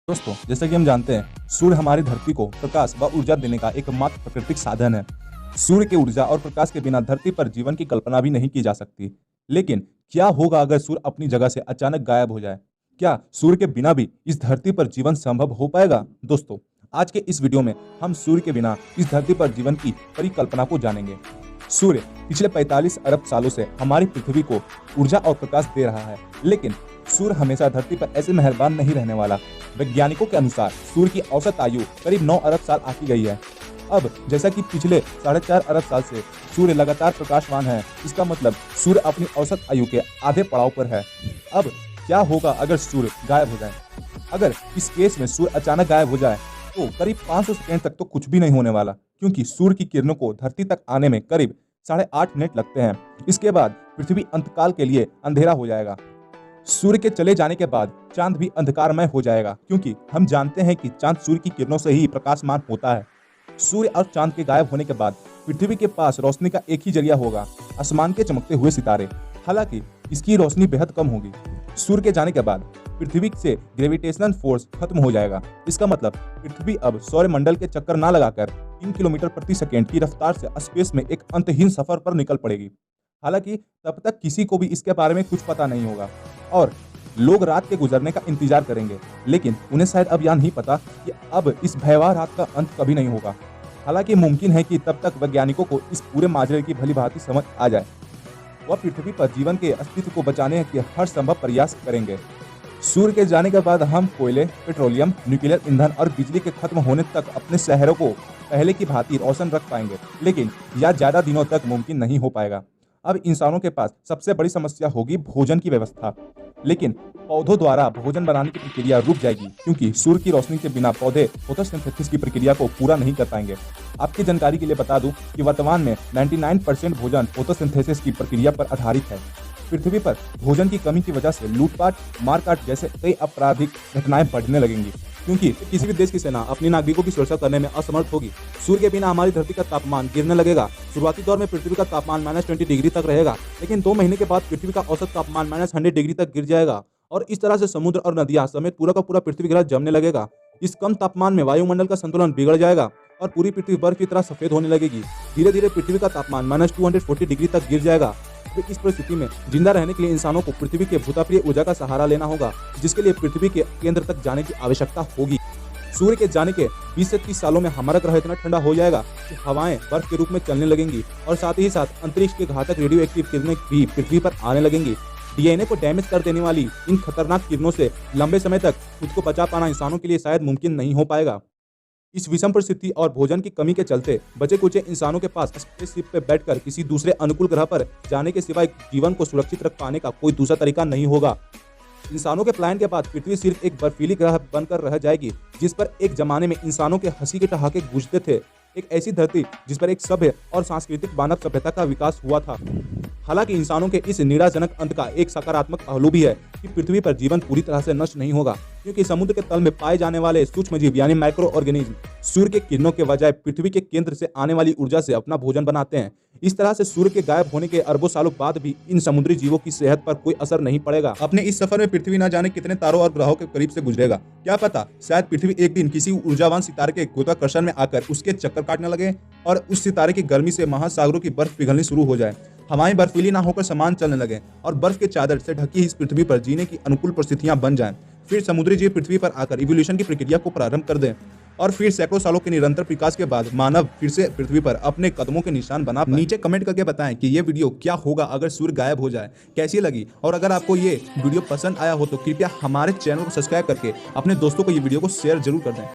दोस्तों, जैसा कि हम जानते हैं, सूर्य हमारी धरती को प्रकाश व ऊर्जा देने का एकमात्र प्राकृतिक साधन है। सूर्य की ऊर्जा और प्रकाश के बिना धरती पर जीवन की कल्पना भी नहीं की जा सकती। लेकिन क्या होगा अगर सूर्य अपनी जगह से अचानक गायब हो जाए? क्या सूर्य के बिना भी इस धरती पर जीवन संभव हो पाएगा? दोस्तों, आज के इस वीडियो में हम सूर्य के बिना इस धरती पर जीवन की परिकल्पना को जानेंगे। सूर्य पिछले 45 अरब सालों से हमारी पृथ्वी को ऊर्जा और प्रकाश दे रहा है, लेकिन सूर्य हमेशा धरती पर ऐसे मेहरबान नहीं रहने वाला। वैज्ञानिकों के अनुसार सूर्य की औसत आयु करीब 9 अरब साल आकी गई है। अब जैसा कि पिछले 4.5 अरब साल से सूर्य लगातार प्रकाशमान है, इसका मतलब सूर्य अपनी औसत आयु के आधे पड़ाव पर है। अब क्या होगा अगर सूर्य गायब हो जाए? अगर इस केस में सूर्य अचानक गायब हो जाए तो करीब 500 सेकेंड तक तो कुछ भी नहीं होने वाला, क्योंकि सूर्य की किरणों को धरती तक आने में करीब 8.5 मिनट लगते हैं। इसके बाद पृथ्वी अंतकाल के लिए अंधेरा हो जाएगा। सूर्य के चले जाने के बाद चांद भी अंधकारमय हो जाएगा, क्योंकि हम जानते हैं कि चांद सूर्य की किरणों से ही प्रकाशमान होता है। सूर्य और चांद के गायब होने के बाद पृथ्वी के पास रोशनी का एक ही जरिया होगा, आसमान के चमकते हुए सितारे। हालांकि इसकी रोशनी बेहद कम होगी। सूर्य के जाने के बाद पृथ्वी से ग्रेविटेशनल फोर्स खत्म हो जाएगा। इसका मतलब पृथ्वी अब सौरमंडल के चक्कर ना लगाकर 3 किलोमीटर प्रति सेकेंड की रफ्तार से स्पेस में एक अंतहीन सफर पर निकल पड़ेगी। हालांकि तब तक किसी को भी इसके बारे में कुछ पता नहीं होगा और लोग रात के गुजरने का इंतजार करेंगे, लेकिन उन्हें शायद अब यह नहीं पता कि अब इस भयावह रात का अंत कभी नहीं होगा। हालांकि मुमकिन है कि तब तक वैज्ञानिकों को इस पूरे माजरे की भलीभांति समझ आ जाए। वह पृथ्वी पर जीवन के अस्तित्व को बचाने के हर संभव प्रयास करेंगे। सूर्य के जाने के बाद हम कोयले, पेट्रोलियम, न्यूक्लियर ईंधन और बिजली के खत्म होने तक अपने शहरों को पहले की भांति रोशन रख पाएंगे, लेकिन यह ज्यादा दिनों तक मुमकिन नहीं हो पाएगा। अब इंसानों के पास सबसे बड़ी समस्या होगी भोजन की व्यवस्था। लेकिन पौधों द्वारा भोजन बनाने की प्रक्रिया रुक जाएगी, क्योंकि सूर्य की रोशनी के बिना पौधे फोटोसिंथेसिस की प्रक्रिया को पूरा नहीं कर पाएंगे। आपकी जानकारी के लिए बता दूं कि वर्तमान में 99% भोजन फोटोसिंथेसिस की प्रक्रिया पर आधारित है। पृथ्वी पर भोजन की कमी की वजह से लूटपाट, मारकाट जैसे कई आपराधिक घटनाएं बढ़ने लगेंगी, क्योंकि किसी भी देश की सेना अपने नागरिकों की सुरक्षा करने में असमर्थ होगी। सूर्य के बिना हमारी धरती का तापमान गिरने लगेगा। शुरुआती दौर में पृथ्वी का तापमान -20 डिग्री तक रहेगा, लेकिन 2 महीने के बाद पृथ्वी का औसत तापमान -100 डिग्री तक गिर जाएगा और इस तरह से समुद्र और नदियां समेत पूरा का पूरा पृथ्वी ग्रह जमने लगेगा। इस कम तापमान में वायुमंडल का संतुलन बिगड़ जाएगा और पूरी पृथ्वी बर्फ की तरह सफेद होने लगेगी। धीरे धीरे पृथ्वी का तापमान -240 डिग्री तक गिर जाएगा। तो इस परिस्थिति में जिंदा रहने के लिए इंसानों को पृथ्वी के भूताप्रिय ऊर्जा का सहारा लेना होगा, जिसके लिए पृथ्वी के केंद्र तक जाने की आवश्यकता होगी। सूर्य के जाने के 20 से 30 सालों में हमारा ग्रह इतना ठंडा हो जाएगा कि हवाएं बर्फ के रूप में चलने लगेंगी और साथ ही साथ अंतरिक्ष के घातक रेडियो एक्टिव किरणें भी पृथ्वी पर आने लगेंगी। डीएनए को डैमेज कर देने वाली इन खतरनाक किरणों से लंबे समय तक खुद को बचा पाना इंसानों के लिए शायद मुमकिन नहीं हो पाएगा। इस विषम परिस्थिति और भोजन की कमी के चलते बचे कुचे इंसानों के पास स्पेसशिप पे बैठकर किसी दूसरे अनुकूल ग्रह पर जाने के सिवाय जीवन को सुरक्षित रख पाने का कोई दूसरा तरीका नहीं होगा। इंसानों के पलायन के बाद पृथ्वी सिर्फ एक बर्फीली ग्रह बनकर रह जाएगी, जिस पर एक जमाने में इंसानों के हंसी के ठहाके गूंजते थे। एक ऐसी धरती जिस पर एक सभ्य और सांस्कृतिक मानव सभ्यता का विकास हुआ था। हालांकि इंसानों के इस निराशजनक अंत का एक सकारात्मक पहलू भी है कि पृथ्वी पर जीवन पूरी तरह से नष्ट नहीं होगा, क्योंकि समुद्र के तल में पाए जाने वाले सूक्ष्म जीव यानी माइक्रो ऑर्गेनिज्म सूर्य के किरणों के बजाय पृथ्वी के केंद्र से आने वाली ऊर्जा से अपना भोजन बनाते हैं। इस तरह से सूर्य के गायब होने के अरबों सालों बाद भी इन समुद्री जीवों की सेहत पर कोई असर नहीं पड़ेगा। अपने इस सफर में पृथ्वी न जाने कितने तारों और ग्रहों के करीब से गुजरेगा। क्या पता शायद पृथ्वी एक दिन किसी ऊर्जावान सितारे के गुरुत्वाकर्षण में आकर उसके चक्कर काटने लगे और उस सितारे की गर्मी से महासागरों की बर्फ पिघलनी शुरू हो जाए। हवाएं बर्फीली ना होकर समान चलने लगे और बर्फ के चादर से ढकी इस पृथ्वी पर जीने की अनुकूल परिस्थितियां बन जाएं। फिर समुद्री जीव पृथ्वी पर आकर इवोल्यूशन की प्रक्रिया को प्रारंभ कर दें और फिर सैकड़ों सालों के निरंतर विकास के बाद मानव फिर से पृथ्वी पर अपने कदमों के निशान बना पाए। नीचे कमेंट करके बताएं कि ये वीडियो क्या होगा अगर सूर्य गायब हो जाए, कैसी लगी। और अगर आपको ये वीडियो पसंद आया हो तो कृपया हमारे चैनल को सब्सक्राइब करके अपने दोस्तों को ये वीडियो को शेयर जरूर कर दें।